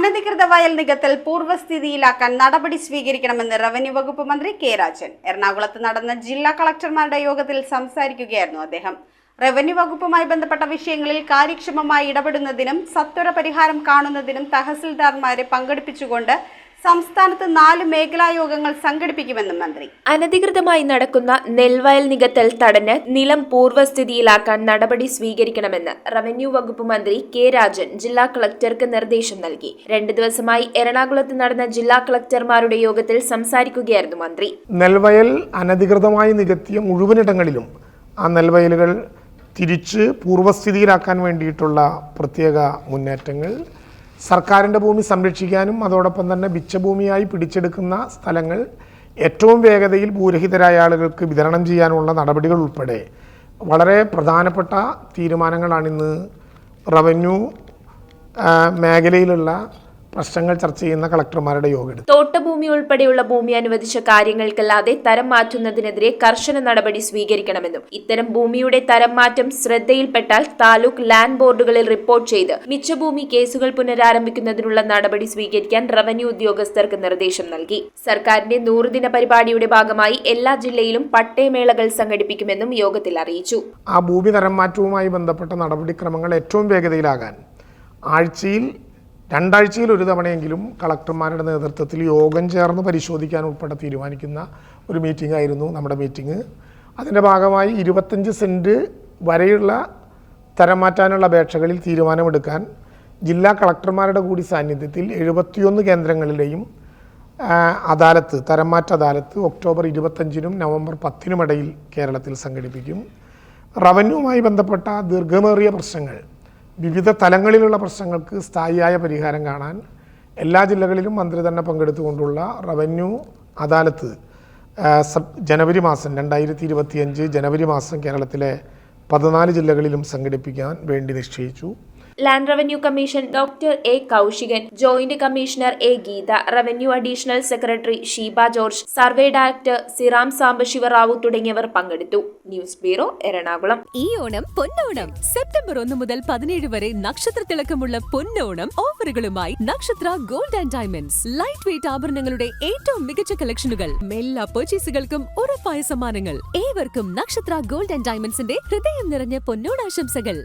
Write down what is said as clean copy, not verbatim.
അനധികൃത വയൽ നികത്തൽ പൂർവ്വസ്ഥിതിയിലാക്കാൻ നടപടി സ്വീകരിക്കണമെന്ന് റവന്യൂ വകുപ്പ് മന്ത്രി കെ രാജൻ എറണാകുളത്ത് നടന്ന ജില്ലാ കളക്ടർമാരുടെ യോഗത്തിൽ സംസാരിക്കുകയായിരുന്നു അദ്ദേഹം. റവന്യൂ വകുപ്പുമായി ബന്ധപ്പെട്ട വിഷയങ്ങളിൽ കാര്യക്ഷമമായി ഇടപെടുന്നതിനും സത്വര പരിഹാരം കാണുന്നതിനും തഹസിൽദാർമാരെ പങ്കെടുപ്പിച്ചുകൊണ്ട് സംസ്ഥാനത്ത് 4 മേഖലാ യോഗങ്ങൾ സംഘടിപ്പിക്കുമെന്നും മന്ത്രി. അനധികൃതമായി നടക്കുന്ന നെൽവയൽ നികത്തൽ തടഞ്ഞ് നിലം പൂർവ്വസ്ഥിതിയിലാക്കാൻ നടപടി സ്വീകരിക്കണമെന്ന് റവന്യൂ വകുപ്പ് മന്ത്രി കെ രാജൻ ജില്ലാ കളക്ടർക്ക് നിർദ്ദേശം നൽകി. 2 ദിവസമായി എറണാകുളത്ത് നടന്ന ജില്ലാ കളക്ടർമാരുടെ യോഗത്തിൽ സംസാരിക്കുകയായിരുന്നു മന്ത്രി. നെൽവയൽ അനധികൃതമായി നികത്തിയ മുഴുവനിടങ്ങളിലും ആ നെൽവയലുകൾ തിരിച്ച് പൂർവ്വസ്ഥിതിയിലാക്കാൻ വേണ്ടിയിട്ടുള്ള പ്രത്യേക മുന്നേറ്റങ്ങൾ, സർക്കാരിൻ്റെ ഭൂമി സംരക്ഷിക്കാനും അതോടൊപ്പം തന്നെ മിച്ചഭൂമിയായി പിടിച്ചെടുക്കുന്ന സ്ഥലങ്ങൾ ഏറ്റവും വേഗതയിൽ ഭൂരഹിതരായ ആളുകൾക്ക് വിതരണം ചെയ്യാനുള്ള നടപടികൾ ഉൾപ്പെടെ വളരെ പ്രധാനപ്പെട്ട തീരുമാനങ്ങളാണിന്ന് റവന്യൂ മേഖലയിലുള്ള പ്രശ്നങ്ങൾ ചർച്ച ചെയ്യുന്ന കളക്ടർമാരുടെ യോഗം. തോട്ടഭൂമി ഉൾപ്പെടെയുള്ള ഭൂമി അനുവദിച്ച കാര്യങ്ങൾക്കല്ലാതെ തരം മാറ്റുന്നതിനെതിരെ കർശന നടപടി സ്വീകരിക്കണമെന്നും ഇത്തരം ഭൂമിയുടെ തരം മാറ്റം ശ്രദ്ധയിൽപ്പെട്ടാൽ താലൂക്ക് ലാൻഡ് ബോർഡുകളിൽ റിപ്പോർട്ട് ചെയ്ത് മിച്ചഭൂമി കേസുകൾ പുനരാരംഭിക്കുന്നതിനുള്ള നടപടി സ്വീകരിക്കാൻ റവന്യൂ ഉദ്യോഗസ്ഥർക്ക് നിർദ്ദേശം നൽകി. സർക്കാരിന്റെ 100 ദിന പരിപാടിയുടെ ഭാഗമായി എല്ലാ ജില്ലയിലും പട്ടയമേളകൾ സംഘടിപ്പിക്കുമെന്നും യോഗത്തിൽ അറിയിച്ചു. ആ ഭൂമി തരം മാറ്റവുമായി ബന്ധപ്പെട്ട നടപടിക്രമങ്ങൾ ഏറ്റവും വേഗതയിലാകാൻ രണ്ടാഴ്ചയിൽ ഒരു തവണയെങ്കിലും കളക്ടർമാരുടെ നേതൃത്വത്തിൽ യോഗം ചേർന്ന് പരിശോധിക്കാൻ ഉൾപ്പെടെ തീരുമാനിക്കുന്ന ഒരു മീറ്റിംഗ് ആയിരുന്നു നമ്മുടെ മീറ്റിംഗ്. അതിൻ്റെ ഭാഗമായി 25 സെൻറ്റ് വരെയുള്ള തരം മാറ്റാനുള്ള അപേക്ഷകളിൽ തീരുമാനമെടുക്കാൻ ജില്ലാ കളക്ടർമാരുടെ കൂടി സാന്നിധ്യത്തിൽ 71 കേന്ദ്രങ്ങളിലെയും തരം മാറ്റ അദാലത്ത് ഒക്ടോബർ 25-നും നവംബർ 10-നും ഇടയിൽ കേരളത്തിൽ സംഘടിപ്പിക്കും. റവന്യൂവുമായി ബന്ധപ്പെട്ട ദീർഘമേറിയ പ്രശ്നങ്ങൾ, വിവിധ തലങ്ങളിലുള്ള പ്രശ്നങ്ങൾക്ക് സ്ഥായിയായ പരിഹാരം കാണാൻ എല്ലാ ജില്ലകളിലും മന്ത്രി തന്നെ പങ്കെടുത്തുകൊണ്ടുള്ള റവന്യൂ അദാലത്ത് ജനുവരി മാസം 2025 ജനുവരി മാസം കേരളത്തിലെ 14 ജില്ലകളിലും സംഘടിപ്പിക്കാൻ വേണ്ടി നിശ്ചയിച്ചു. Land revenue commission doctor A Kaushikan, joint commissioner A Geetha, revenue additional secretary Sheeba George, survey director Siram Sambasivarao തുടങ്ങിയവർ പങ്കെടുത്തു. News bureau, Ernakulam. ഈ ഓണം പൊന്നോണം. സെപ്റ്റംബർ 1 മുതൽ 17 വരെ നക്ഷത്ര തിളക്കമുള്ള പൊന്നോണം ഓഫറുകളുമായി Nakshatra gold and diamonds. Light weight ആഭരണങ്ങളുടെ ഏറ്റവും മികച്ച കളക്ഷനുകൾ, എല്ലാ പർച്ചേസുകൾക്കും ഉറപ്പായ സമ്മാനങ്ങൾ. ഏവർക്കും നക്ഷത്ര ഗോൾഡ് ആൻഡ് ഡയമണ്ട്സിന്റെ ഹൃദയം നിറഞ്ഞ പൊന്നോണാശംസകൾ.